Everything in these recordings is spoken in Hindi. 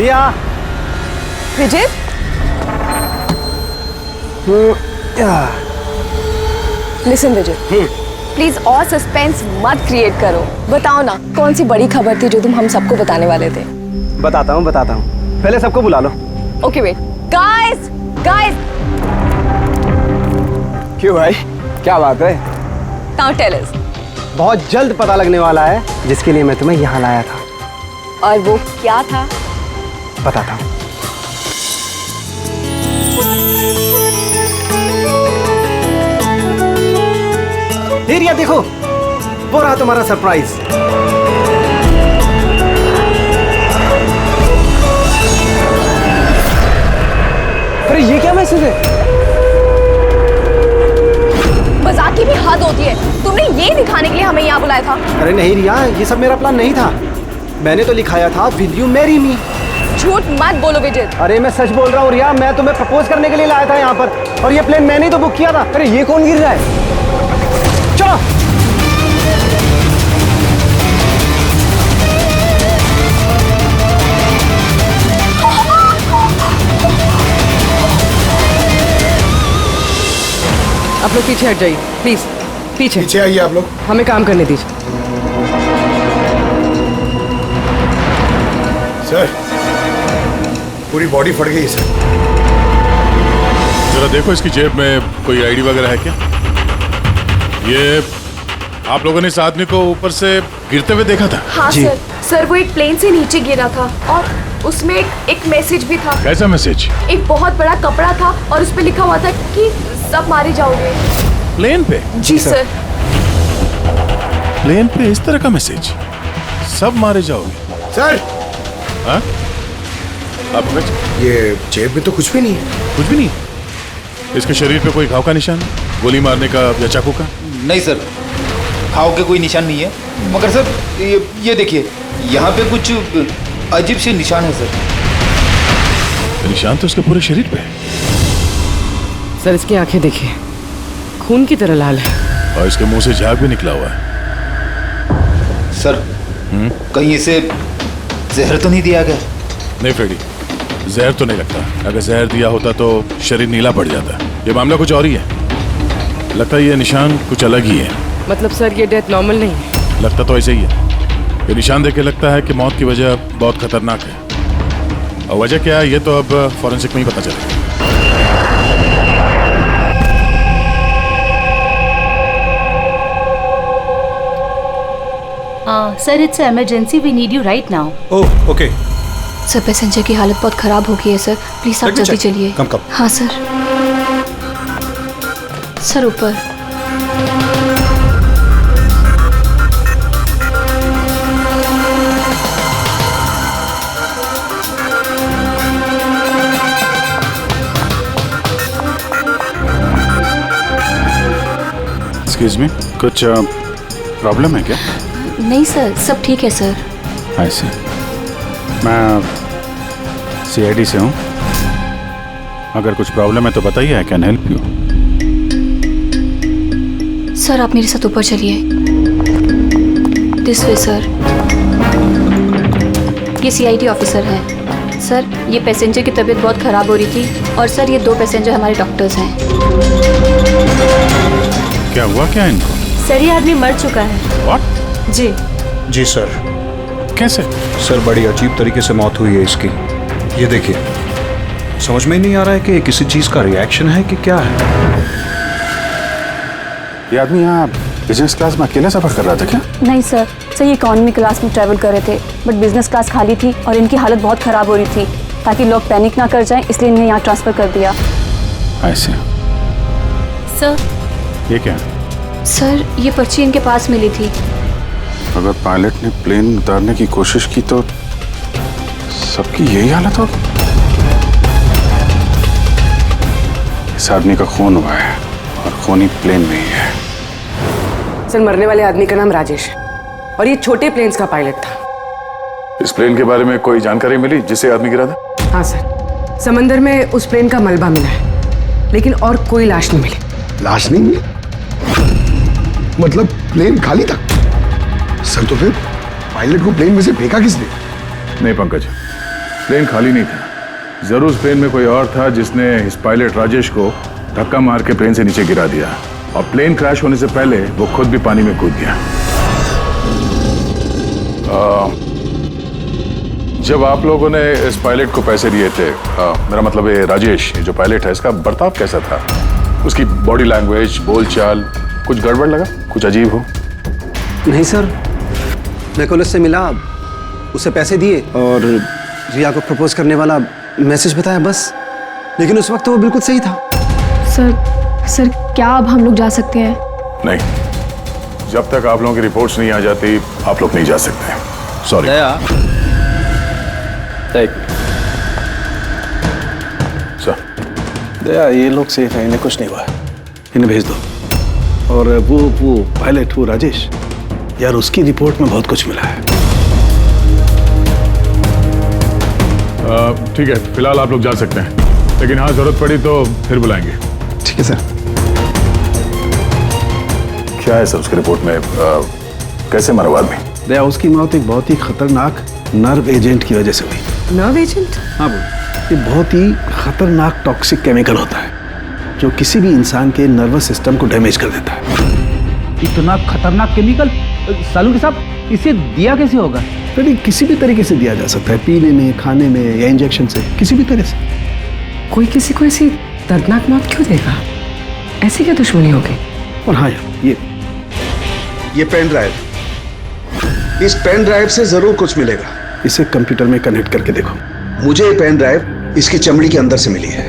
Riya. Vijay, listen Vijay, please और सस्पेंस मत क्रिएट करो। बताओ ना, कौन सी बड़ी खबर थी जो तुम हम सबको बताने वाले थे? बताता हूँ। पहले सबको बुला लो। Okay wait, guys guys. क्यों भाई, क्या बात है? Now tell us. बहुत जल्द पता लगने वाला है जिसके लिए मैं तुम्हें यहाँ लाया था। और वो क्या था? बताता हूँ। रिया देखो, वो रहा तुम्हारा सरप्राइज। अरे ये क्या मैसेज है? मजाक की भी हद होती है। तुमने ये दिखाने के लिए हमें यहाँ बुलाया था? अरे नहीं रिया, ये सब मेरा प्लान नहीं था। मैंने तो लिखाया था विल यू मैरी मी। झूठ मत बोलो विजय। अरे मैं सच बोल रहा हूँ रिया, मैं तुम्हें प्रपोज करने के लिए लाया था यहाँ पर, और ये प्लेन मैंने ही तो बुक किया था। अरे ये कौन गिर रहा है? चलो। आप लोग पीछे हट जाइए प्लीज, पीछे आइए आप लोग। हमें काम करने दीजिए। सर, पूरी बॉडी फट गई सर। जरा देखो इसकी जेब में कोई आईडी वगैरह है क्या? ये आप लोगों ने इस आदमी को ऊपर से गिरते हुए देखा था? हाँ सर, वो एक प्लेन से नीचे गिरा था और उसमें एक मैसेज भी था। कैसा मैसेज? एक बहुत बड़ा कपड़ा था और उस पे लिखा हुआ था कि सब मारे जाओगे। प्लेन पे? जी सर। प्लेन पे इस तरह का मैसेज? सब मारे जाओगे? सर, हाँ? आप ये जेब में तो कुछ भी नहीं है। कुछ भी नहीं? इसके शरीर पे कोई घाव का निशान, गोली मारने का या चाकू का? नहीं सर, घाव के कोई निशान नहीं है। मगर सर ये देखिए, यहाँ पे कुछ अजीब से निशान है सर। निशान तो इसके पूरे शरीर पे है। सर इसकी आंखें देखिए, खून की तरह लाल है। और इसके मुंह से झाग भी निकला हुआ है। सर, कहीं इसे जहर तो नहीं दिया गया? नहीं फ्रेडी, जहर तो नहीं लगता। अगर जहर दिया होता तो शरीर नीला पड़ जाता। ये मामला कुछ और ही है। लगता है ये निशान कुछ अलग ही है। मतलब सर ये डेथ नॉर्मल नहीं है? लगता तो ऐसे ही है। ये निशान देख के लगता है कि मौत की वजह बहुत खतरनाक है। और वजह क्या है ये तो अब फॉरेंसिक में ही पता चलेगा। Sir it's emergency, we need you right now. Oh okay. Sir passenger की हालत बहुत खराब हो गई है सर, प्लीज आप जल्दी चलिए। कम। हाँ सर। सर ऊपर। एक्सक्यूज मी, कुछ प्रॉब्लम है क्या? नहीं सर, सब ठीक है सर। ऐसे मैं CID से हूँ। अगर कुछ प्रॉब्लम है तो बताइए, I can help you. Sir आप मेरे साथ ऊपर चलिए। This way sir. ये CID ऑफिसर है। सर ये पैसेंजर की तबीयत बहुत ख़राब हो रही थी और सर ये 2 पैसेंजर हमारे डॉक्टर्स हैं। क्या हुआ क्या इनको? सर ये आदमी मर चुका है। What? जी सर। कैसे? सर बड़ी अजीब तरीके से मौत हुई है इसकी। ये देखिए, समझ में ही नहीं आ रहा है कि किसी चीज का रिएक्शन है कि क्या है। ये आदमी यहाँ बिजनेस क्लास में अकेले सफर कर रहा था क्या? नहीं सर, ये इकोनॉमी क्लास में ट्रैवल कर रहे थे, बट बिजनेस क्लास खाली थी और इनकी हालत बहुत ख़राब हो रही थी। ताकि लोग पैनिक ना कर जाएं, इसलिए इन्हें यहाँ ट्रांसफ़र कर दिया। ऐसे? सर ये क्या? सर ये पर्ची इनके पास मिली थी। अगर पायलट ने प्लेन उतारने की कोशिश की तो सबकी यही हालत होगी। इस आदमी का खून हुआ है और खून ही प्लेन में ही है। सर मरने वाले आदमी का नाम राजेश और ये छोटे प्लेन्स का पायलट था। इस प्लेन के बारे में कोई जानकारी मिली जिससे आदमी गिरा था? हाँ सर, समंदर में उस प्लेन का मलबा मिला है, लेकिन और कोई लाश नहीं मिली। लाश नहीं मिली? मतलब प्लेन खाली था? सर तो फिर पायलट को प्लेन में से फेंका किसने? नहीं पंकज, प्लेन खाली नहीं था। जरूर उस प्लेन में कोई और था जिसने इस पायलट राजेश को धक्का मार के प्लेन से नीचे गिरा दिया और प्लेन क्रैश होने से पहले वो खुद भी पानी में कूद गया। जब आप लोगों ने इस पायलट को पैसे दिए थे, मेरा मतलब है राजेश जो पायलट है, इसका बर्ताव कैसा था? उसकी बॉडी लैंग्वेज, बोलचाल, कुछ गड़बड़ लगा? कुछ अजीब हो? नहीं सर, मैं कल उससे मिला, उसे पैसे दिए और रिया को प्रपोज करने वाला मैसेज बताया बस। लेकिन उस वक्त तो वो बिल्कुल सही था। सर क्या अब हम लोग जा सकते हैं? नहीं, जब तक आप लोगों की रिपोर्ट्स नहीं आ जाती आप लोग नहीं जा सकते। सॉरी। सर, दया, ये लोग सेफ हैं, इन्हें कुछ नहीं हुआ, इन्हें भेज दो। और वो पायलट, वो राजेश, यार उसकी रिपोर्ट में बहुत कुछ मिला है। ठीक है, फिलहाल आप लोग जा सकते हैं, लेकिन हाँ जरूरत पड़ी तो फिर बुलाएंगे। ठीक है सर। क्या है सर उसकी रिपोर्ट में? कैसे मरा आदमी? दया, उसकी मौत एक बहुत ही खतरनाक नर्व एजेंट की वजह से हुई। Nerve agent? हाँ बोल। ये बहुत ही खतरनाक टॉक्सिक केमिकल होता है जो किसी भी इंसान के नर्वस सिस्टम को डैमेज कर देता है। इतना खतरनाक केमिकल सालू साहब, इसे दिया कैसे होगा? तो किसी भी तरीके से दिया जा सकता है, पीने में, खाने में या इंजेक्शन से, किसी भी तरह से। कोई किसी को ऐसी दर्दनाक मौत क्यों देगा? ऐसी क्या दुश्मनी होगी? और हाँ यार, ये पेन ड्राइव, इस पेन ड्राइव से जरूर कुछ मिलेगा। इसे कंप्यूटर में कनेक्ट करके देखो। मुझे ये पेन ड्राइव इसकी चमड़ी के अंदर से मिली है।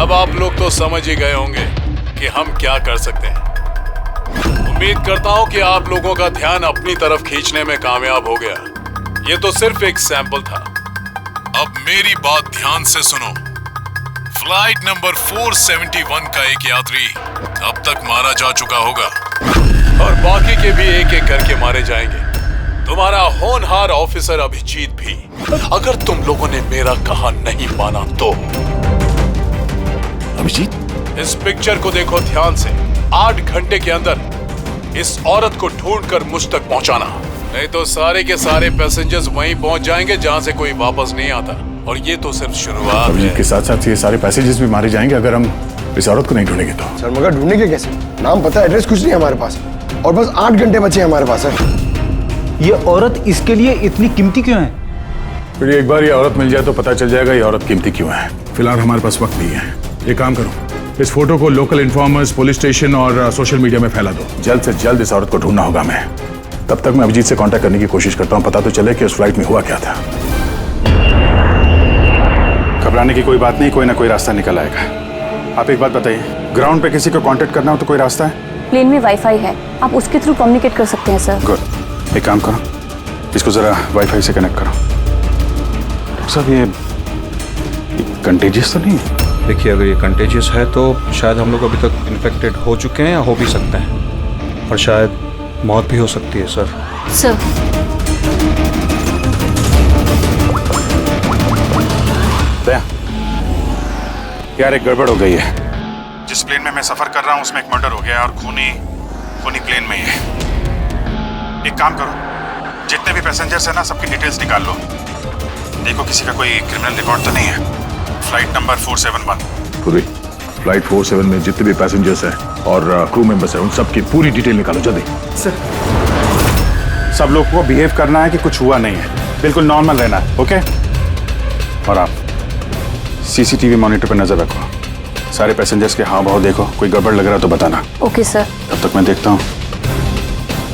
अब आप लोग तो समझ ही गए होंगे कि हम क्या कर सकते हैं। उम्मीद करता हूं कि आप लोगों का ध्यान अपनी तरफ खींचने में कामयाब हो गया। ये तो सिर्फ एक सैंपल था। अब मेरी बात ध्यान से सुनो। फ्लाइट नंबर 471 का एक यात्री अब तक मारा जा चुका होगा और बाकी के भी एक एक करके मारे जाएंगे। तुम्हारा होनहार ऑफिसर अभिजीत भी। अगर तुम लोगों ने मेरा कहा नहीं माना तो अभिजीत, इस पिक्चर को देखो ध्यान से। 8 घंटे के अंदर इस औरत को ढूंढकर मुझ तक पहुंचाना, नहीं तो सारे के सारे पैसेंजर्स वहीं पहुंच जाएंगे जहां से कोई वापस नहीं आता। और ये तो सिर्फ शुरुआत है। के साथ साथ ये सारे पैसेंजर्स भी मारे जाएंगे अगर हम इस औरत को नहीं ढूंढेंगे तो। सर मगर ढूंढेंगे कैसे? नाम पता, एड्रेस कुछ नहीं हमारे पास, और बस 8 घंटे बचे हमारे पास है। ये औरत इसके लिए इतनी कीमती क्यों है? फिर एक बार ये औरत मिल जाए तो पता चल जाएगा ये औरत कीमती क्यों है। फिलहाल हमारे पास वक्त नहीं है। एक काम करो, इस फोटो को लोकल इन्फॉर्मर्स, पुलिस स्टेशन और सोशल मीडिया में फैला दो। जल्द से जल्द इस औरत को ढूंढना होगा हमें। तब तक मैं अभिजीत से कांटेक्ट करने की कोशिश करता हूं, पता तो चले कि उस फ्लाइट में हुआ क्या था। घबराने की कोई बात नहीं, कोई ना कोई रास्ता निकल आएगा। आप एक बात बताइए, ग्राउंड पे किसी को कांटेक्ट करना हो तो कोई रास्ता है? प्लेन में वाईफाई है, आप उसके थ्रू कम्युनिकेट कर सकते हैं सर। गुड, एक काम करो, इसको जरा वाईफाई से कनेक्ट करो। डॉक्टर साहब, ये कंटेजियस तो नहीं है? देखिए, अगर ये कंटेजियस है तो शायद हम लोग अभी तक इन्फेक्टेड हो चुके हैं या हो भी सकते हैं, और शायद मौत भी हो सकती है सर। सर, यार एक गड़बड़ हो गई है। जिस प्लेन में मैं सफर कर रहा हूँ उसमें एक मर्डर हो गया और खूनी प्लेन में ही है। एक काम करो, जितने भी पैसेंजर्स हैं ना, सबकी डिटेल्स निकाल लो। देखो किसी का कोई क्रिमिनल रिकॉर्ड तो नहीं है। फ्लाइट नंबर 471 पूरी फ्लाइट 47 में जितने भी पैसेंजर्स हैं और क्रू मेंबर्स हैं, उन सब की पूरी डिटेल निकालो जल्दी। सर, सब लोग को बिहेव करना है कि कुछ हुआ नहीं है, बिल्कुल नॉर्मल रहना है, ओके? और आप सीसीटीवी मॉनिटर पर नजर रखो। सारे पैसेंजर्स के हाव भाव देखो, कोई गड़बड़ लग रहा है तो बताना। Okay sir. तब तक मैं देखता हूँ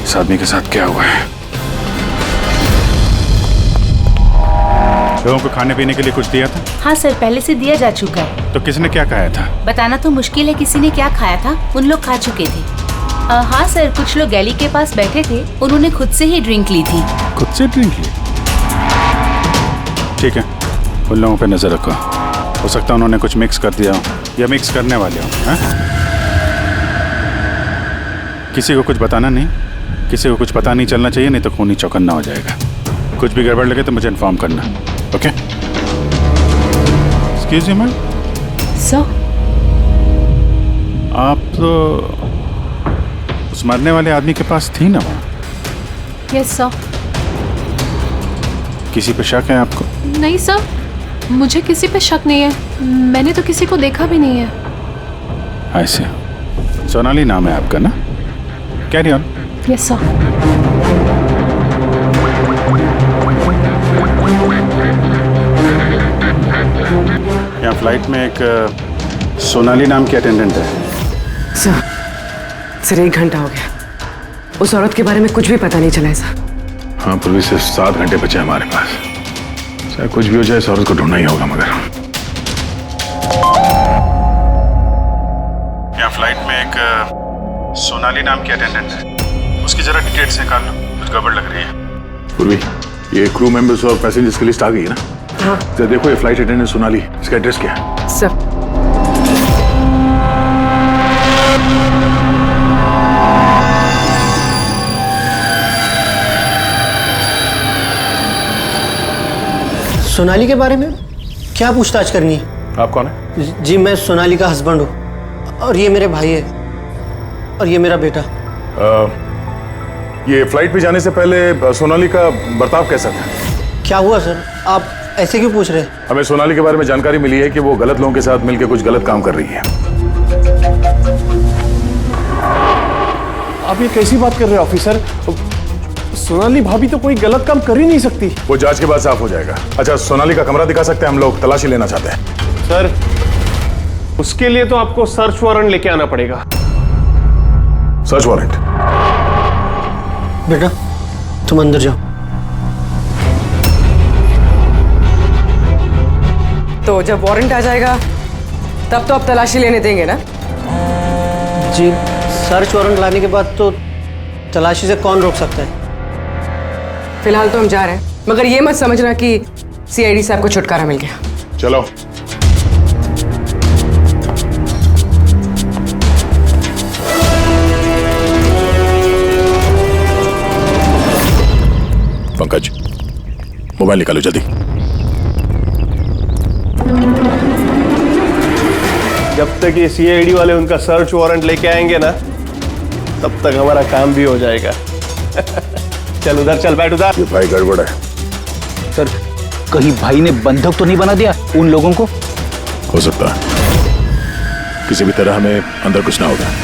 इस आदमी के साथ क्या हुआ है। लोगों को खाने पीने के लिए कुछ दिया था? हाँ सर, पहले से दिया जा चुका है। तो किसने क्या खाया था? बताना तो मुश्किल है किसी ने क्या खाया था, उन लोग खा चुके थे। हाँ सर, कुछ लोग गैली के पास बैठे थे, उन्होंने खुद से ही ड्रिंक ली थी। खुद से ड्रिंक ली? ठीक है, उन लोगों पे नजर रखो, हो सकता है उन्होंने कुछ मिक्स कर दिया हो या मिक्स करने वाले हो। किसी को कुछ बताना नहीं, किसी को कुछ पता नहीं चलना चाहिए, नहीं तो खूनी चौकन्ना हो जाएगा। कुछ भी गड़बड़ लगे तो मुझे इन्फॉर्म करना, okay? Excuse me ma'am, sir आप तो उस मरने वाले आदमी के पास थी ना वहाँ? Yes sir. किसी पे शक है आपको? नहीं सर, मुझे किसी पे शक नहीं है। मैंने तो किसी को देखा भी नहीं है। ऐसे सोनाली नाम है आपका ना? Carry on. Yes sir. यहाँ फ्लाइट में एक सोनाली नाम की अटेंडेंट है। सर 1 घंटा हो गया, उस औरत के बारे में कुछ भी पता नहीं चला है सर। हाँ, पूर्वी से 7 घंटे बचे हमारे पास। चाहे कुछ भी हो जाए, इस औरत को ढूंढना ही होगा। मगर यहाँ फ्लाइट में एक सोनाली नाम की अटेंडेंट है, उसकी जरा डिटेल्स निकाल लो, कुछ गड़बड़ लग रही है। पूर्वी, ये क्रू मेंबर्स और पैसेंजर्स की लिस्ट आ गई है ना? हाँ। तो देखो, ये फ्लाइट अटेंडेंट सोनाली, इसका एड्रेस क्या है? सर सोनाली के बारे में क्या पूछताछ करनी है? आप कौन है? जी, मैं सोनाली का हस्बैंड हूँ और ये मेरे भाई है और ये मेरा बेटा। ये फ्लाइट पे जाने से पहले सोनाली का बर्ताव कैसा था? क्या हुआ सर, आप ऐसे क्यों पूछ रहे हैं? हमें सोनाली के बारे में जानकारी मिली है कि वो गलत लोगों के साथ मिलकर कुछ गलत काम कर रही है। आप ये कैसी बात कर रहे हैं ऑफिसर? सोनाली भाभी तो कोई गलत काम कर ही नहीं सकती। वो जांच के बाद साफ हो जाएगा। अच्छा, सोनाली का कमरा दिखा सकते हैं? हम लोग तलाशी लेना चाहते हैं। सर, उसके लिए तो आपको सर्च वारंट लेके आना पड़ेगा। Search warrant? बेटा तुम अंदर जाओ। तो जब वारंट आ जाएगा तब तो आप तलाशी लेने देंगे ना? जी, सर्च वारंट लाने के बाद तो तलाशी से कौन रोक सकता है? फिलहाल तो हम जा रहे हैं, मगर ये मत समझना कि सीआईडी साहब को छुटकारा मिल गया। चलो। पंकज, मोबाइल निकालो जल्दी। जब तक ये सीआईडी वाले उनका सर्च वारंट लेके आएंगे ना, तब तक हमारा काम भी हो जाएगा। चल उधर चल, बैठ उधर। ये भाई गड़बड़ है। सर, कहीं भाई ने बंधक तो नहीं बना दिया उन लोगों को? हो सकता है, किसी भी तरह हमें अंदर कुछ ना होगा।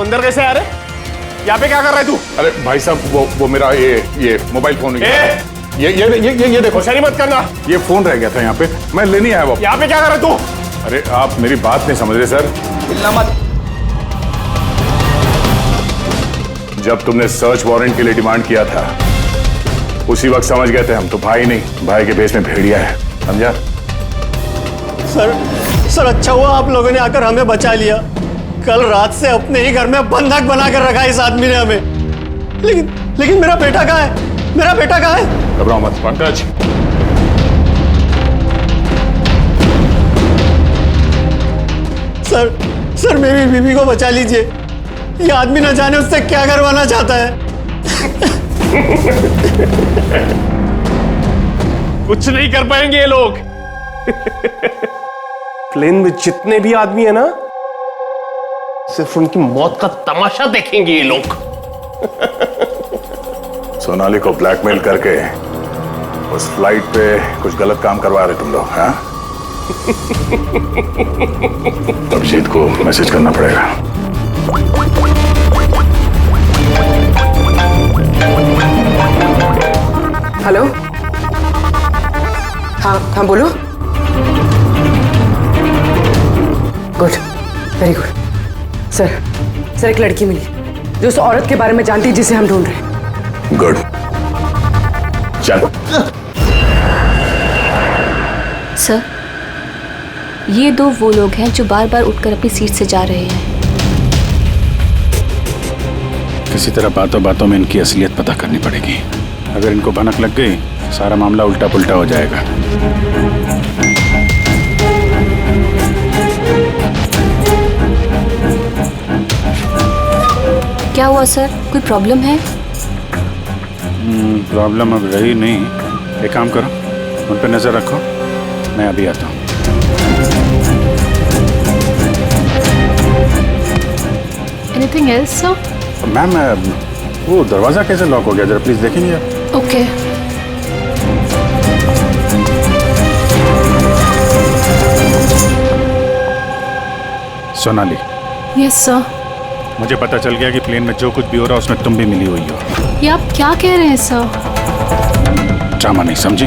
अंदर कैसे आ रहे? यहाँ पे क्या कर रहा है तू? अरे भाई साहब, वो मेरा ये मोबाइल फोन ये देखो। होशियारी मत करना। ये फोन रह गया था यहाँ पे, मैं लेने आया वो। यहाँ पे क्या कर रहा है तू? अरे आप मेरी बात नहीं समझ रहे सर। हिलना मत। जब तुमने सर्च वारंट के लिए डिमांड किया था, उसी वक्त समझ गए थे हम तो भाई नहीं, भाई के भेष में भेड़िया है, समझा? सर अच्छा हुआ आप लोगों ने आकर हमें बचा लिया। कल रात से अपने ही घर में बंधक बना कर रखा इस आदमी ने हमें। लेकिन मेरा बेटा कहाँ है? मेरा बेटा कहाँ है? घबराओ मत पंकज। सर मेरी बीवी को बचा लीजिए। ये आदमी न जाने उससे क्या करवाना चाहता है। कुछ नहीं कर पाएंगे ये लोग। प्लेन में जितने भी आदमी है ना, सिर्फ उनकी मौत का तमाशा देखेंगे ये लोग। सोनाली को ब्लैकमेल करके उस फ्लाइट पे कुछ गलत काम करवा रहे तुम लोग, हाँ? अभिजीत को मैसेज करना पड़ेगा। हेलो। हाँ बोलो। Good, very good. सर एक लड़की मिली जो उस औरत के बारे में जानती है जिसे हम ढूंढ रहे हैं। गुड, चल। सर, ये दो वो लोग हैं जो बार बार उठकर अपनी सीट से जा रहे हैं। किसी तरह बातों बातों में इनकी असलियत पता करनी पड़ेगी। अगर इनको भनक लग गई, सारा मामला उल्टा पुल्टा हो जाएगा। क्या हुआ सर, कोई प्रॉब्लम है? प्रॉब्लम अब रही नहीं। एक काम करो, उन पर नजर रखो, मैं अभी आता हूँ। Anything else sir? मैम, वो दरवाजा कैसे लॉक हो गया, जरा प्लीज देखेंगे आप? ओके। सोनाली। Yes sir. मुझे पता चल गया कि प्लेन में जो कुछ भी हो रहा है उसमें तुम भी मिली हुई हो। ये आप क्या कह रहे हैं सर? ड्रामा नहीं समझी?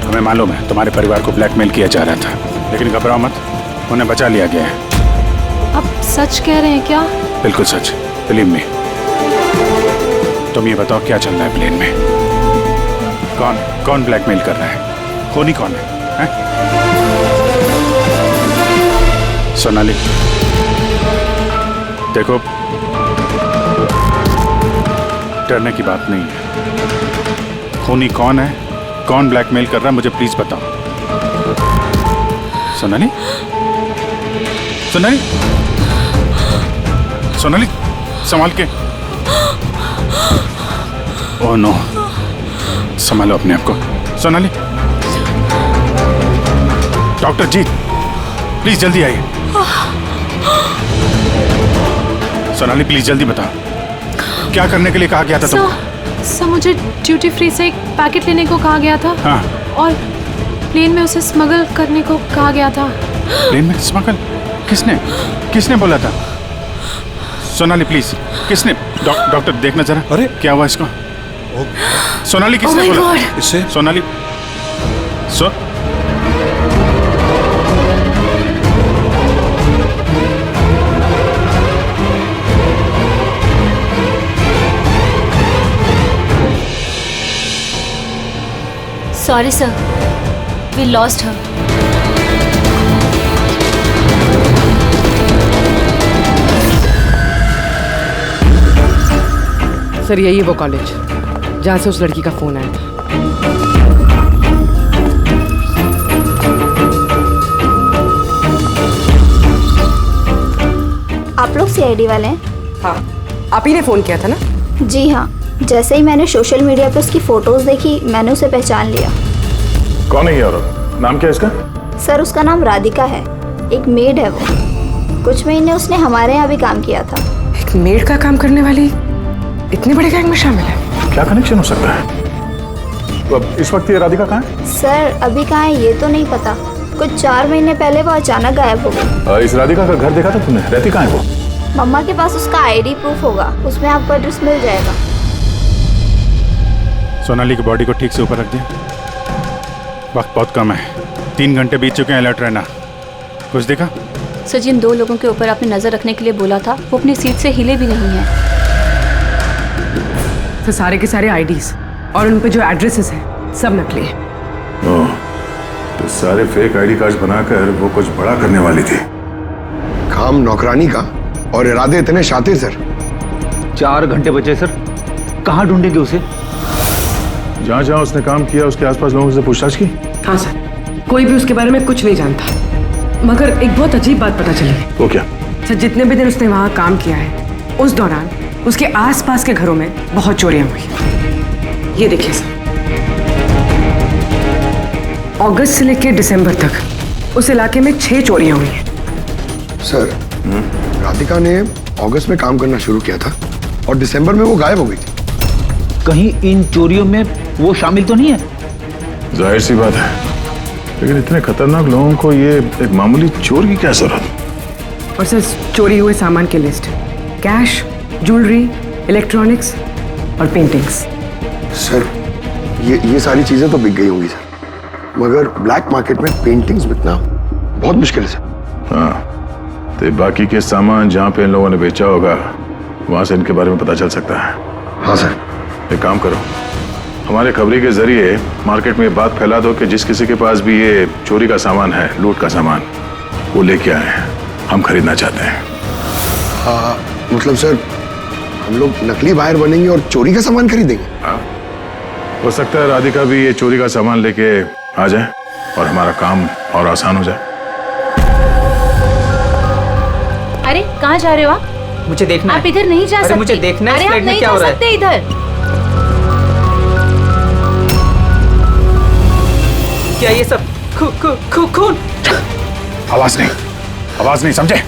हमें मालूम है तुम्हारे परिवार को ब्लैकमेल किया जा रहा था, लेकिन घबराओ मत, उन्हें बचा लिया गया है। आप सच कह रहे हैं क्या? बिल्कुल सच, बिलीव मी। तुम ये बताओ क्या चल रहा है प्लेन में? कौन ब्लैकमेल कर रहा है? खूनी कौन है? सोनाली देखो, डरने की बात नहीं है। खूनी कौन है, कौन ब्लैकमेल कर रहा है, मुझे प्लीज बताओ। सोनाली, सोनाली, सोनाली, संभाल के। ओह नो, संभालो अपने आप को। सोनाली, डॉक्टर जी प्लीज जल्दी आइए। सोनाली प्लीज जल्दी बताओ, क्या करने के लिए कहा गया था तुमको? सर, मुझे ड्यूटी फ्री से एक पैकेट लेने को कहा गया था। हाँ। और प्लेन में उसे स्मगल करने को कहा गया था। प्लेन में स्मगल? किसने बोला था? सोनाली प्लीज, किसने? डॉक्टर देखना जरा। अरे क्या हुआ इसको? सोनाली किसने बोला? इससे Sonali, sorry sir, we lost her. Sir यही है वो कॉलेज जहाँ से उस लड़की का फोन आया था। आप लोग सीआईडी वाले हैं? हाँ, आप ही ने फोन किया था ना? जी हाँ, जैसे ही मैंने सोशल मीडिया पे उसकी फोटोज देखी, मैंने उसे पहचान लिया। कौन है ये औरत? नाम क्या है इसका? सर उसका नाम राधिका है, एक मेड है वो। कुछ महीने उसने हमारे यहाँ भी काम किया था। एक मेड का काम करने वाली इतने बड़े गैंग में शामिल है? क्या कनेक्शन हो सकता है? तो अब इस वक्त ये राधिका कहाँ है? सर अभी कहाँ है ये तो नहीं पता, कुछ 4 महीने पहले वो अचानक गायब हो गई। इस राधिका का घर देखा था तुमने? रहती कहाँ है वो? मम्मा के पास उसका आईडी प्रूफ होगा, उसमें आपको एड्रेस मिल जाएगा। सोनाली की बॉडी को ठीक से ऊपर रख दिया। वक्त बहुत कम है, 3 घंटे बीत चुके हैं, अलर्ट रहना। कुछ देखा? सर जिन 2 लोगों के ऊपर आपने नजर रखने के लिए बोला था वो अपनी सीट से हिले भी नहीं है। तो सारे के सारे आईडीज और उन पे जो एड्रेसेस हैं सब नकली हैं। ओह, तो सारे फेक आईडी कार्ड बनाकर वो कुछ बड़ा करने वाली थी। काम नौकरानी का और इरादे इतने शातिर सर। 4 घंटे बचे सर, कहाँ ढूंढेंगे उसे? जहाँ जहाँ उसने काम किया उसके आसपास लोगों से पूछताछ की? हाँ सर, कोई भी उसके बारे में कुछ नहीं जानता, मगर एक बहुत अजीब बात पता चली। वो क्या? सर जितने भी दिन उसने वहाँ काम किया है उस दौरान उसके आसपास के घरों में बहुत चोरियां हुई। ये देखिए सर, अगस्त से लेकर दिसंबर तक उस इलाके में 6 चोरियां हुई हैं। सर, राधिका ने अगस्त में काम करना शुरू किया था और दिसंबर में वो गायब हो गई थी। कहीं इन चोरियों में वो शामिल तो नहीं है? जाहिर सी बात है, लेकिन इतने खतरनाक लोगों को ये एक मामूली चोर की क्या जरूरत? और सर चोरी हुए सामान की लिस्ट, कैश, ज्वेलरी, इलेक्ट्रॉनिक्स और पेंटिंग्स। सर ये सारी चीजें तो बिक गई होंगी सर, मगर ब्लैक मार्केट में पेंटिंग्स बिकना बहुत मुश्किल है सर। हाँ, तो बाकी के सामान जहाँ पे इन लोगों ने बेचा होगा वहां से इनके बारे में पता चल सकता है। हाँ सर। एक काम करो, हमारे खबरी के जरिए मार्केट में बात फैला दो कि जिस किसी के पास भी ये चोरी का सामान है, लूट का सामान, वो लेके आए, हम खरीदना चाहते हैं। हाँ मतलब सर, हम लोग नकली बाहर बनेंगे और चोरी का सामान खरीदेंगे? हाँ, हो सकता है राधिका भी ये चोरी का सामान लेके आ जाए और हमारा काम और आसान हो जाए। अरे कहाँ जा रहे हो आप? मुझे देखना आप है। इधर नहीं जा सकते। मुझे देखना है अरे इस आप फ्लैट में नहीं क्या जा हो रहा है। सकते इधर। क्या ये सब खून? आवाज नहीं, समझे?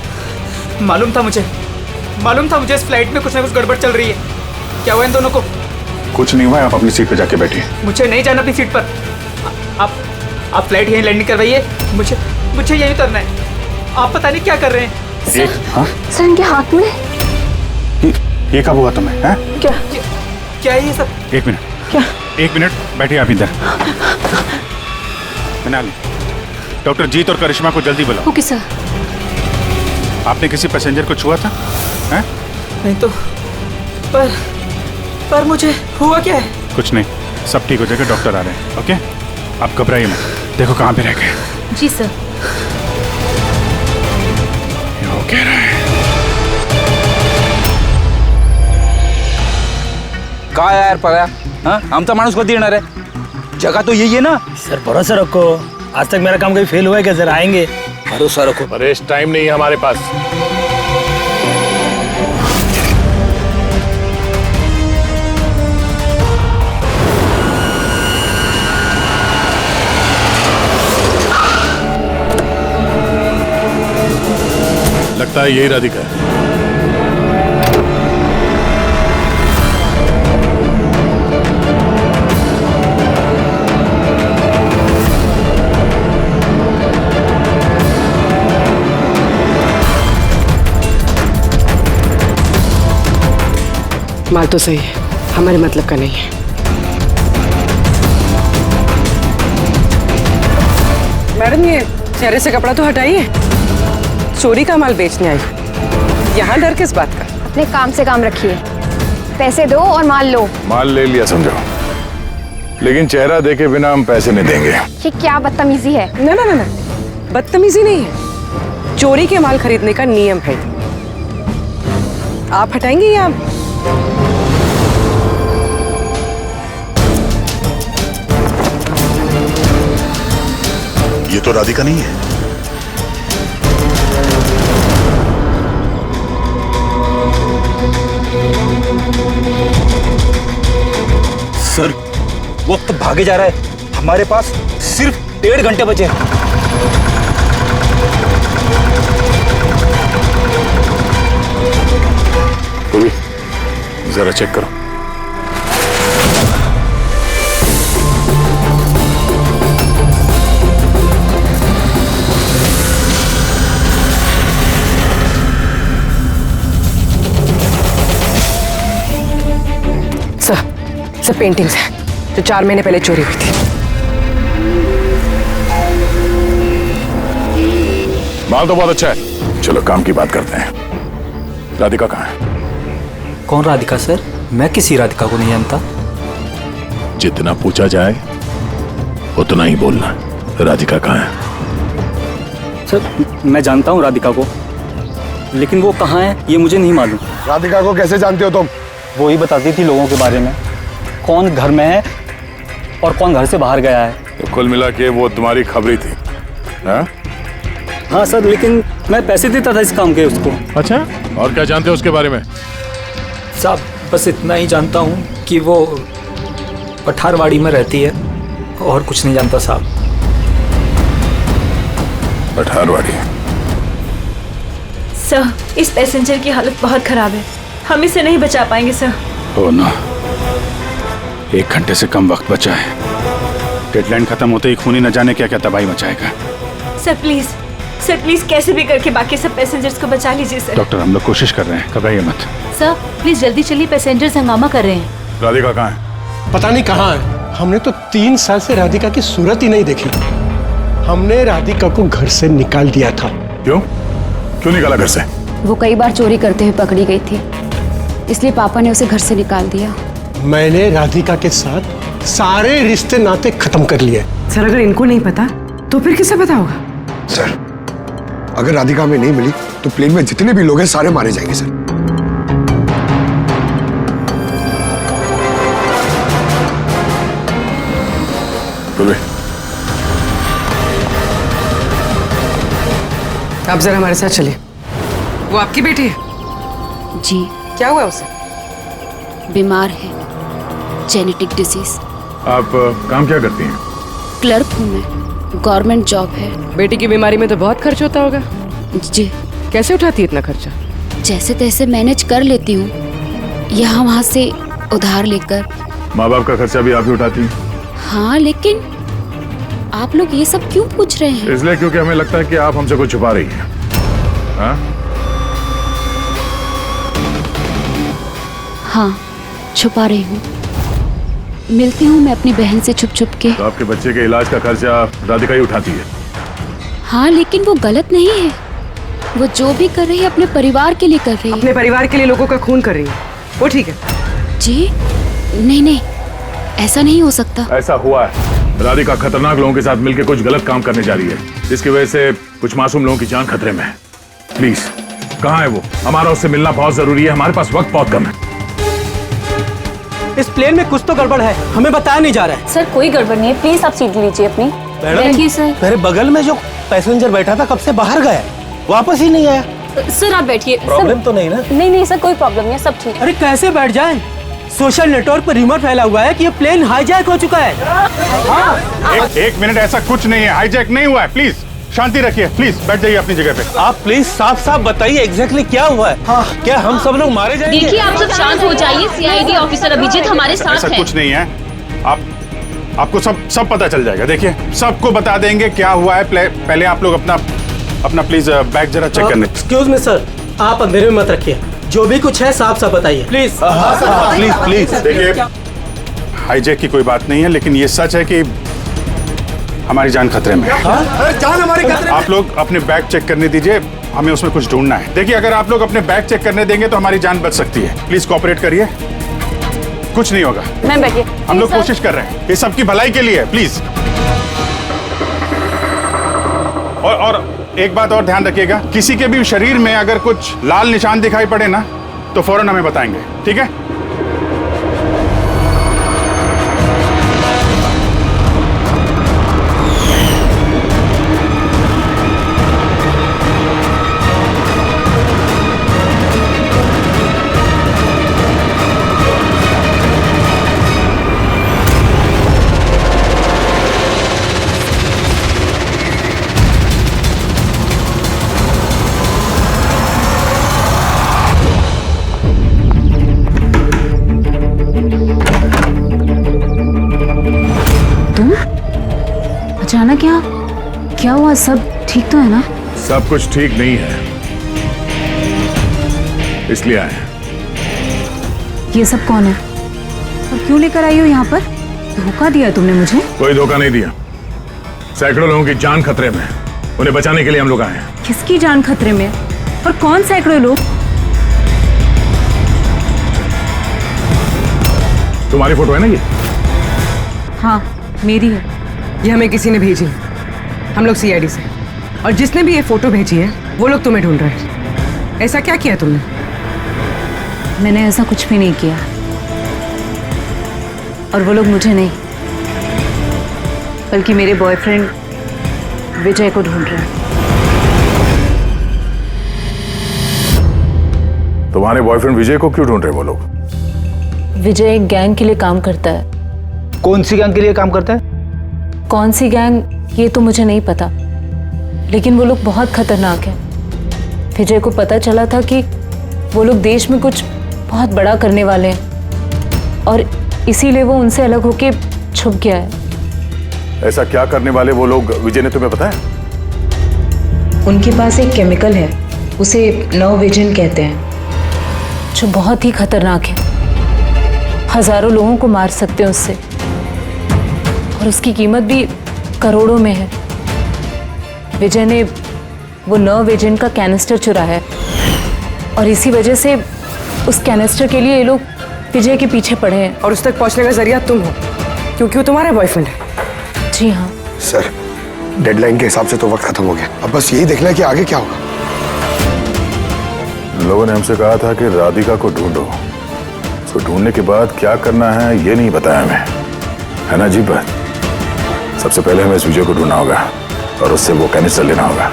मालूम था मुझे इस फ्लाइट में कुछ ना कुछ गड़बड़ चल रही है। क्या हुआ इन दोनों को? कुछ नहीं हुआ, आप अपनी सीट पे जाके बैठिए। मुझे नहीं जाना अपनी सीट पर। आप फ्लाइट यहीं लैंडिंग करवाइए, मुझे यहीं उतरना है। आप पता नहीं क्या कर रहे हैं। हाँ? सर इनके हाथ में ये कब हुआ तुम्हें? हैं? क्या है ये सब? एक मिनट बैठिए आप इधर। मिनाल, डॉक्टर जीत और करिश्मा को जल्दी बुलाओ। Okay sir. आपने किसी पैसेंजर को छुआ था? हैं? नहीं तो पर मुझे हुआ क्या है? कुछ नहीं, सब ठीक हो जाएगा, डॉक्टर आ रहे हैं। ओके, आप घबराइए मत। देखो कहाँ पे रह गए। जी सर। ये वो कह रहा है। काय यार पळ्या, हाँ आमचा माणूस कधी येणार आहे? जगह तो यही है ना। सर भरोसा रखो, आज तक मेरा काम कभी फेल हुआ है क्या? सर आएंगे, भरोसा रखो। परेश, टाइम नहीं है हमारे पास। लगता है यही राधिका है। माल तो सही है, हमारे मतलब का नहीं है। मैडम ये चेहरे से कपड़ा तो हटाइए, चोरी का माल बेचने आई, यहाँ डर किस बात का? अपने काम से काम रखिए, पैसे दो और माल लो। माल ले लिया समझो, लेकिन चेहरा देखे बिना हम पैसे नहीं देंगे। ये क्या बदतमीजी है? ना ना ना ना, बदतमीजी नहीं है, चोरी के माल खरीदने का नियम है। आप हटाएंगे या ये तो राधिका नहीं है। सर वक्त भागे जा रहा है, हमारे पास सिर्फ 1.5 घंटे बचे हैं। जरा चेक करो। सब पेंटिंग्स हैं जो 4 महीने पहले चोरी हुई थी। माल तो बहुत अच्छा है, चलो काम की बात करते हैं। राधिका कहाँ है? कौन राधिका सर? मैं किसी राधिका को नहीं जानता। जितना पूछा जाए उतना ही बोलना। राधिका कहाँ है? सर मैं जानता हूँ राधिका को, लेकिन वो कहाँ है ये मुझे नहीं मालूम। राधिका को कैसे जानते हो तुम? वो ही बताती थी लोगों के बारे में, कौन घर में है और कौन घर से बाहर गया है। तो कुल मिला के वो तुम्हारी खबरी थी? हाँ? हाँ सर, लेकिन मैं पैसे देता था इस काम के उसको। अच्छा, और क्या जानते हो उसके बारे में? साहब बस इतना ही जानता हूँ कि वो पठारवाड़ी में रहती है, और कुछ नहीं जानता साहब। पठारवाड़ी? सर इस पैसेंजर की हालत बहुत खराब है, हम इसे नहीं बचा पाएंगे सर। ओ ना, 1 घंटे से कम वक्त बचा है। डेडलाइन खत्म होते ही खूनी न जाने क्या क्या तबाही मचाएगा। सर प्लीज कैसे भी करके बाकी सब पैसेंजर्स को बचा लीजिए सर। डॉक्टर, हम लोग कोशिश कर रहे हैं, घबराइए मत। सर प्लीज जल्दी चलिए, पैसेंजर्स हंगामा कर रहे हैं। राधिका कहाँ है? पता नहीं कहाँ है। हमने तो 3 साल से राधिका की सूरत ही नहीं देखी। हमने राधिका को घर से निकाल दिया था। क्यों निकाला घर से? वो कई बार चोरी करते हुए पकड़ी गई थी, इसलिए पापा ने उसे घर से निकाल दिया। मैंने राधिका के साथ सारे रिश्ते नाते खत्म कर लिए। सर अगर इनको नहीं पता तो फिर किसे पता होगा? सर, अगर राधिका हमें नहीं मिली तो प्लेन में जितने भी लोग हैं सारे मारे जाएंगे सर। आप जरा हमारे साथ चलिए। वो आपकी बेटी है? जी। क्या हुआ उसे? बीमार है, जेनेटिक डिजीज। आप काम क्या करती हैं? क्लर्क हूँ मैं, गवर्नमेंट जॉब है। बेटी की बीमारी में तो बहुत खर्च होता होगा। जी। कैसे उठाती है इतना खर्चा? जैसे तैसे मैनेज कर लेती हूँ, यहाँ वहाँ से उधार लेकर। माँ बाप का खर्चा भी आप ही उठाती हैं? हाँ, लेकिन आप लोग ये सब क्यों पूछ रहे हैं? इसलिए क्योंकि हमें लगता है कि आप हमसे कुछ छुपा रही हैं। हाँ, छुपा रही हूँ। मिलती हूँ मैं अपनी बहन से छुप छुप के। तो आपके बच्चे के इलाज का खर्चा राधिका ही उठाती है? हाँ, लेकिन वो गलत नहीं है। वो जो भी कर रही है अपने परिवार के लिए कर रही है। अपने परिवार के लिए लोगों का खून कर रही है, वो ठीक है? जी नहीं, ऐसा नहीं हो सकता। ऐसा हुआ है। राधिका खतरनाक लोगों के साथ मिलकर कुछ गलत काम करने जा रही है, जिसकी वजह से कुछ मासूम लोगों की जान खतरे में है। प्लीज, कहाँ है वो? हमारा उससे मिलना बहुत जरूरी है, हमारे पास वक्त बहुत कम है। इस प्लेन में कुछ तो गड़बड़ है, हमें बताया नहीं जा रहा है। सर कोई गड़बड़ नहीं है, प्लीज आप सीट लीजिए अपनी। बैठिए सर। मेरे बगल में जो पैसेंजर बैठा था कब से बाहर गया, वापस ही नहीं आया। सर आप बैठिए। प्रॉब्लम तो नहीं ना? नहीं सर, कोई प्रॉब्लम नहीं है, सब ठीक। अरे कैसे बैठ जाए? सोशल नेटवर्क पर रिमोट फैला हुआ है कि ये प्लेन हाईजैक हो चुका है। एक मिनट, ऐसा कुछ नहीं है, हाईजैक नहीं हुआ है। प्लीज शांति रखिए, प्लीज बैठ जाइए अपनी जगह पे। आप प्लीज साफ साफ बताइए एग्जैक्टली क्या हुआ है। हाँ, क्या हम सब लोग मारे जाएंगे? देखिए आप सब शांत हो जाइए। सीआईडी ऑफिसर अभिजीत हमारे साथ ऐसा है। कुछ नहीं है, आपको सब पता चल जाएगा। देखिए सबको बता देंगे क्या हुआ है। पहले आप लोग अपना प्लीज बैग जरा चेक करने। एक्सक्यूज मी सर, आप अंधेरे में मत रखिए, जो भी कुछ है साफ साफ बताइए प्लीज। प्लीज देखिए, हाईजैक की कोई बात नहीं है, लेकिन ये सच है कि हमारी जान खतरे में है। जान हमारी खतरे में। आप लोग अपने बैग चेक करने दीजिए, हमें उसमें कुछ ढूंढना है। देखिए अगर आप लोग अपने बैग चेक करने देंगे तो हमारी जान बच सकती है। प्लीज कोऑपरेट करिए, कुछ नहीं होगा। मैं बैठिए। हम लोग कोशिश कर रहे हैं, ये सबकी भलाई के लिए है, प्लीज। और एक बात और ध्यान रखिएगा, किसी के भी शरीर में अगर कुछ लाल निशान दिखाई पड़े ना तो फौरन हमें बताएंगे, ठीक है? अचानक क्या हुआ? सब ठीक तो है ना? सब कुछ ठीक नहीं है, इसलिए आए हैं। ये सब कौन है और क्यों लेकर आई हो यहाँ पर? धोखा दिया तुमने मुझे। कोई धोखा नहीं दिया, सैकड़ों लोगों की जान खतरे में है, उन्हें बचाने के लिए हम लोग आए हैं। किसकी जान खतरे में और कौन सैकड़ों लोग? तुम्हारी फोटो है ना ये? हाँ मेरी है। ये हमें किसी ने भेजी, हम लोग सीआईडी से, और जिसने भी ये फोटो भेजी है वो लोग तुम्हें ढूंढ रहे हैं। ऐसा क्या किया तुमने? मैंने ऐसा कुछ भी नहीं किया, और वो लोग मुझे नहीं बल्कि मेरे बॉयफ्रेंड विजय को ढूंढ रहे हैं। तुम्हारे बॉयफ्रेंड विजय को क्यों ढूंढ रहे वो लोग? विजय एक गैंग के लिए काम करता है। कौन सी गैंग के लिए काम करता है? कौन सी गैंग ये तो मुझे नहीं पता, लेकिन वो लोग बहुत खतरनाक हैं। विजय को पता चला था कि वो लोग देश में कुछ बहुत बड़ा करने वाले हैं, और इसीलिए वो उनसे अलग होके छुप गया है। ऐसा क्या करने वाले वो लोग विजय ने तुम्हें बताया? उनके पास एक केमिकल है, उसे नव विजन कहते हैं, जो बहुत ही खतरनाक है। हजारों लोगों को मार सकते हैं उससे, और उसकी कीमत भी करोड़ों में है। विजय ने वो नव एजेंट का कैनिस्टर चुराया है, और इसी वजह से उस कैनिस्टर के लिए ये लोग विजय के पीछे पड़े हैं। और उस तक पहुंचने का जरिया तुम हो, क्योंकि वो तुम्हारा बॉयफ्रेंड है। जी हाँ सर, डेडलाइन के हिसाब से तो वक्त खत्म हो गया, अब बस यही देखना है कि आगे क्या होगा। लोगों ने हमसे कहा था कि राधिका को ढूंढो, उसको ढूंढने के बाद क्या करना है ये नहीं बताया हमें, है ना? अजीब बात। सबसे पहले हमें इस विजय को ढूंढना होगा और उससे वो कैनिस्टर लेना होगा।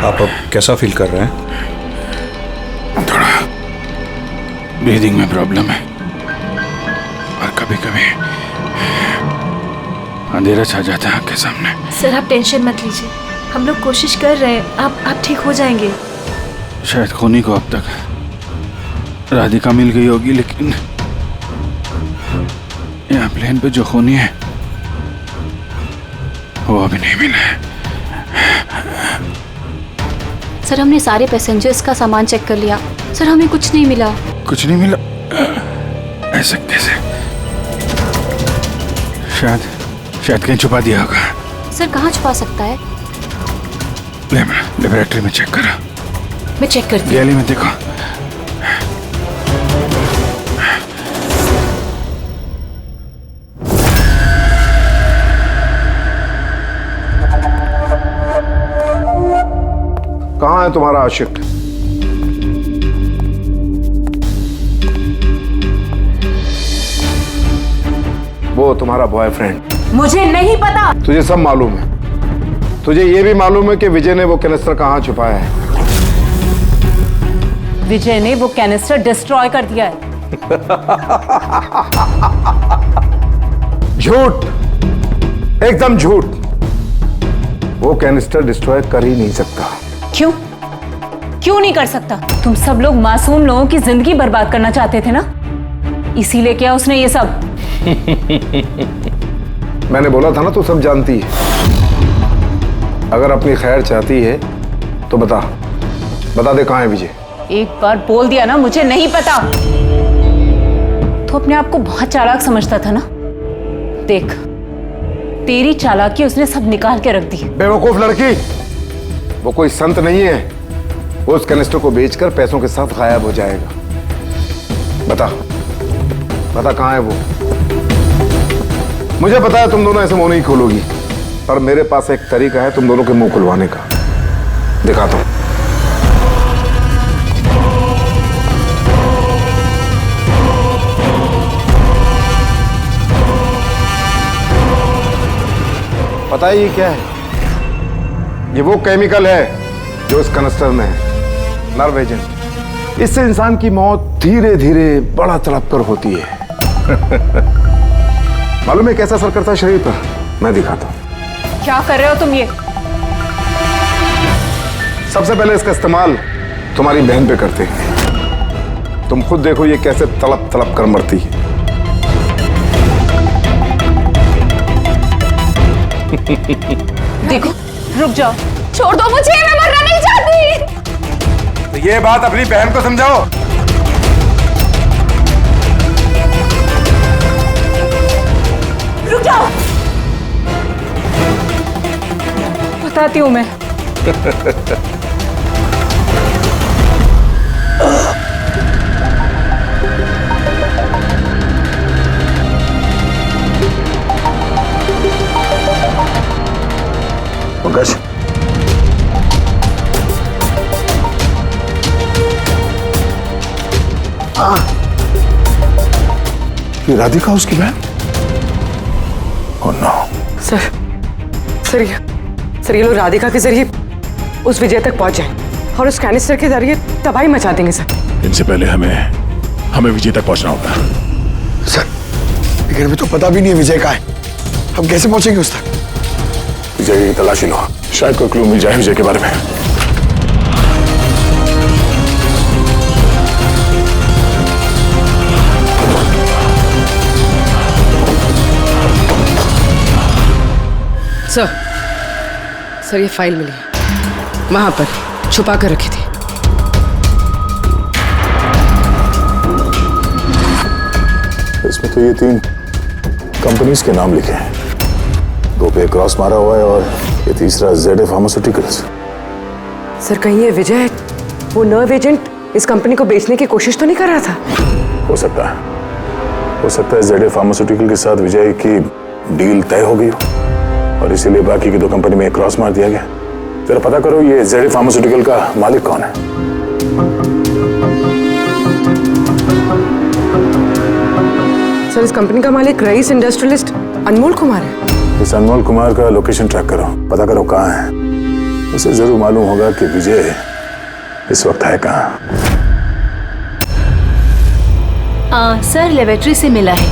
आप अब कैसा फील कर रहे हैं? थोड़ा ब्रीदिंग में प्रॉब्लम है, और कभी कभी अंधेरा छा जाता है आंखें सामने। सर आप टेंशन मत लीजिए, हम लोग कोशिश कर रहे हैं, आप ठीक हो जाएंगे। शायद खूनी को अब तक राधिका मिल गई होगी, लेकिन यहाँ प्लेन पे जो खूनी है वो अभी नहीं मिला है। सर, हमने सारे पैसेंजर्स का सामान चेक कर लिया, सर हमें कुछ नहीं मिला। कुछ नहीं मिला? ऐसे कैसे? शायद कहीं छुपा दिया होगा। सर कहाँ छुपा सकता है? लेबोरेटरी में चेक करो। मैं चेक करती हूँ। गैली में देखो। कहाँ है तुम्हारा आशिक? वो तुम्हारा बॉयफ्रेंड। मुझे नहीं पता। तुझे सब मालूम है। तुझे ये भी मालूम है कि विजय ने वो कैनिस्टर कहाँ छुपाया है। विजय ने वो कैनिस्टर डिस्ट्रॉय कर दिया है। झूठ, एकदम झूठ। वो कैनिस्टर डिस्ट्रॉय कर ही नहीं सकता। क्यों नहीं कर सकता? तुम सब लोग मासूम लोगों की जिंदगी बर्बाद करना चाहते थे ना, इसीलिए किया उसने ये सब। मैंने बोला था ना, तू सब जानती है। अगर अपनी खैर चाहती है तो बता दे कहाँ है विजय। एक बार बोल दिया ना मुझे नहीं पता, तो अपने आप को बहुत चालाक समझता था ना। देख, तेरी चालाकी उसने सब निकाल के रख दी। बेवकूफ लड़की, वो कोई संत नहीं है। वो उस कैनिस्टर को बेचकर पैसों के साथ गायब हो जाएगा। बता कहाँ है वो। मुझे पता है तुम दोनों ऐसे मुंह नहीं खोलोगी, पर मेरे पास एक तरीका है तुम दोनों के मुंह खुलवाने का। दिखाता हूं। पता है ये क्या है? ये वो केमिकल है जो इस कैनिस्टर में है, नर्व एजेंट। इससे इंसान की मौत धीरे धीरे बड़ा तड़प कर होती है। मालूम है कैसा असर करता है शरीर पर? मैं दिखाता हूं। क्या कर रहे हो तुम ये? सबसे पहले इसका इस्तेमाल तुम्हारी बहन पे करते हैं। तुम खुद देखो ये कैसे तड़प तड़प कर मरती है। देखो, रुक जाओ, छोड़ दो मुझे, मैं मरना नहीं चाहती। तो ये बात अपनी बहन को समझाओ। रुक जाओ, बताती हूं मैं। ये राधिका उसकी बहन? Oh no. सर ये लोग राधिका के जरिए उस विजय तक पहुंच जाए और उस कैनिस्टर के जरिए तबाही मचा देंगे सर। इनसे पहले हमें विजय तक पहुंचना होगा। सर, लेकिन हमें तो पता भी नहीं है विजय कहाँ है। हम कैसे पहुंचेंगे उस तक? विजय की तलाशी लो, शायद कोई क्लू मिल जाए विजय के बारे में। सर ये फाइल मिली है, वहां पर छुपा कर रखी थी। इसमें तो ये 3 कंपनीज के नाम लिखे हैं, 2 पे क्रॉस मारा हुआ है और ये तीसरा ZA फार्मास्यूटिकल्स। सर कहीं ये विजय वो नर्व एजेंट इस कंपनी को बेचने की कोशिश तो नहीं कर रहा था? हो सकता है ZA फार्मास्यूटिकल के साथ विजय की डील तय हो गई हो और इसीलिए बाकी की 2 कंपनी में क्रॉस मार दिया गया। जरा पता करो ये ZA फार्मास्यूटिकल का मालिक कौन है। सर इस कंपनी का मालिक रईस इंडस्ट्रियलिस्ट अनमोल कुमार है। इस अनमोल कुमार का लोकेशन ट्रैक करो, पता करो कहाँ है। उसे जरूर मालूम होगा कि विजय इस वक्त है कहाँ। सर लेबोरेटरी से मिला है।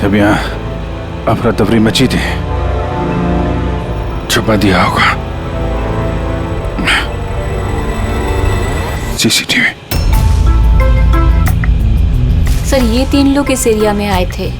जब यहाँ अफरा तफरी मची थी, छुपा दिया होगा। CCTV। सर ये 3 लोग इस एरिया में आए थे।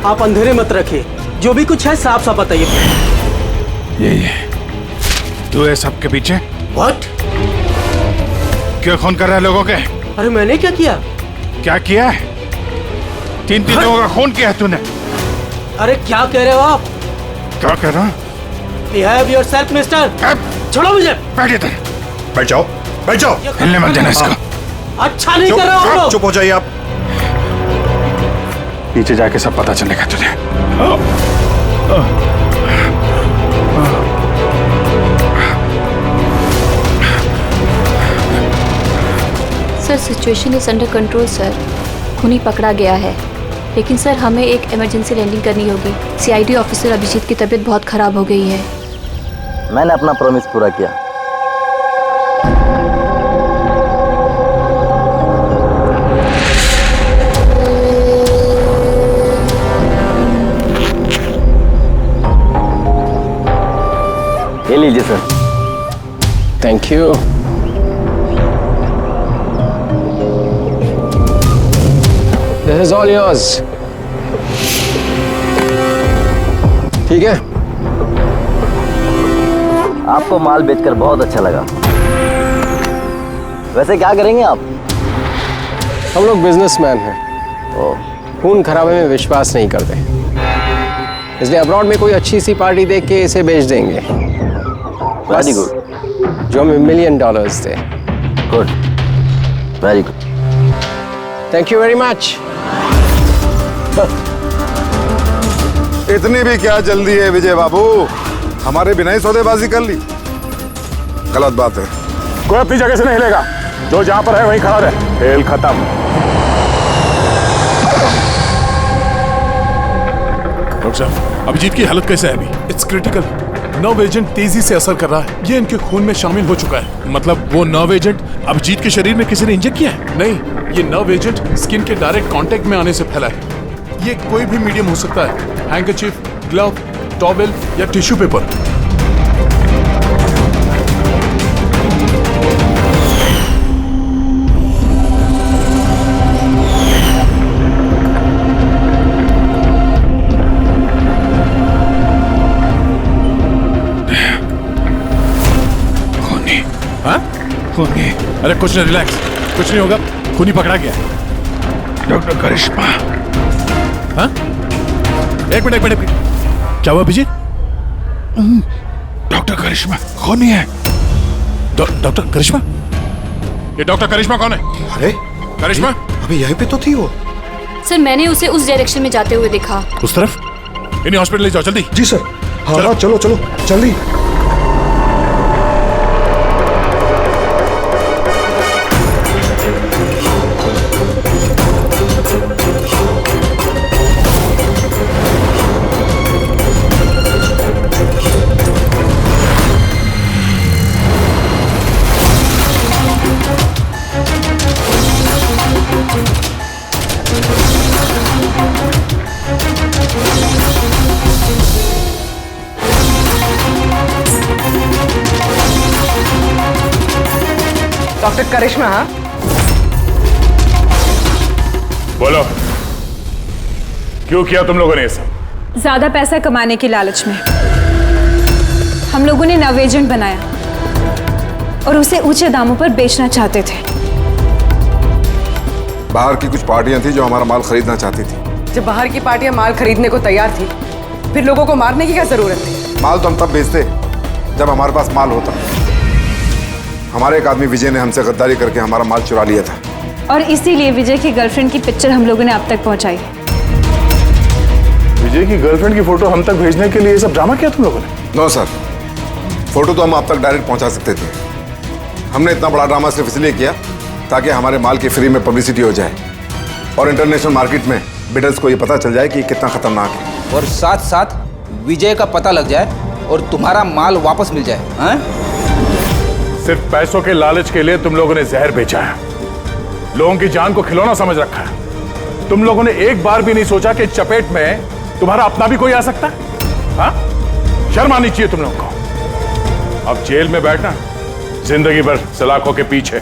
आप अंधेरे मत रखिए, जो भी कुछ है साफ साफ बताइए। ये तू है सबके पीछे? What? क्यों खून कर रहा है लोगों के? अरे मैंने क्या किया? क्या किया है? 3 लोगों का खून किया है तूने। अरे क्या कह रहे हो आप? क्या कह रहा? Behave yourself, mister. छोड़ो मुझे। बैठ इधर। बैठ जाओ। हिलने मत देना इसको। अच्छा नहीं कर रहे हो आप। चुप हो जाइए आप। पीछे जाके सब पता चलेगा तुझे। Sir situation is under control sir. खूनी पकड़ा गया है, लेकिन सर हमें एक इमरजेंसी लैंडिंग करनी होगी। CID ऑफिसर अभिजीत की तबीयत बहुत खराब हो गई है। मैंने अपना प्रॉमिस पूरा किया। ये लीजिए sir. Thank you. This is all yours. ठीक है? आपको माल बेचकर बहुत अच्छा लगा। वैसे क्या करेंगे आप? हम लोग बिजनेसमैन हैं। खून खराबे में विश्वास नहीं करते, इसलिए अब्रॉड में कोई अच्छी सी पार्टी देख के इसे बेच देंगे। Very good. जो हमें $1 मिलियन थे। Good, very good. Thank you very much. इतनी भी क्या जल्दी है विजय बाबू? हमारे बिना ही सौदेबाजी कर ली। गलत बात है। कोई अपनी जगह से नहीं हिलेगा, जो जहां पर है वहीं खड़ा रहे। खेल खत्म। डॉक्टर साहब, अभिजीत की हालत कैसे है अभी? It's critical. नर्व एजेंट तेजी से असर कर रहा है। ये इनके खून में शामिल हो चुका है। मतलब वो नर्व एजेंट अभिजीत के शरीर में किसी ने इंजेक्ट किया है? नहीं, ये नर्व एजेंट स्किन के डायरेक्ट कांटेक्ट में आने से फैला है। ये कोई भी मीडियम हो सकता है, हैंकरचीफ, ग्लव, टॉवेल या टिश्यू पेपर। खूनी। अरे कुछ नहीं, रिलैक्स, कुछ नहीं होगा। खूनी पकड़ा गया। डॉक्टर करिश्मा। हाँ? एक मिनट। क्या हुआ अभिजीत? डॉक्टर करिश्मा खूनी है। डॉक्टर करिश्मा? ये डॉक्टर करिश्मा कौन है? अरे करिश्मा अभी यहीं पे तो थी वो। सर मैंने उसे उस डायरेक्शन में जाते हुए देखा। उस तरफ? इन्हें हॉस्पिटल ले जाओ जल्दी। जी सर। हाँ चलो चलो जल्दी। डॉक्टर करिश्मा। हाँ बोलो, क्यों किया तुम लोगों ने ये सब? ज्यादा पैसा कमाने की लालच में हम लोगों ने नव एजेंट बनाया और उसे ऊंचे दामों पर बेचना चाहते थे। बाहर की कुछ पार्टियां थी जो हमारा माल खरीदना चाहती थी। जब बाहर की पार्टियां माल खरीदने को तैयार थी, फिर लोगों को मारने की क्या जरूरत थी? माल तो हम तब बेचते जब हमारे पास माल होता। हमारे एक आदमी विजय ने हमसे गद्दारी करके हमारा माल चुरा लिया था। और इसीलिए विजय की गर्लफ्रेंड की पिक्चर हम लोगों ने अब तक पहुंचाई। विजय की गर्लफ्रेंड की फोटो हम तक भेजने के लिए ये सब ड्रामा किया तुम लोगों ने? नो सर, फोटो तो हम आप तक डायरेक्ट पहुंचा सकते थे। हमने इतना बड़ा ड्रामा सिर्फ इसलिए किया ताकि हमारे माल की फ्री में पब्लिसिटी हो जाए और इंटरनेशनल मार्केट में बिडर्स को ये पता चल जाए कि कितना खतरनाक है, और साथ साथ विजय का पता लग जाए और तुम्हारा माल वापस मिल जाए। हाँ? सिर्फ पैसों के लालच के लिए तुम लोगों ने जहर बेचा है, लोगों की जान को खिलौना समझ रखा है। तुम लोगों ने एक बार भी नहीं सोचा कि चपेट में तुम्हारा अपना भी कोई आ सकता है। हाँ? शर्म आनी चाहिए तुम लोगों को। अब जेल में बैठना जिंदगी भर सलाखों के पीछे।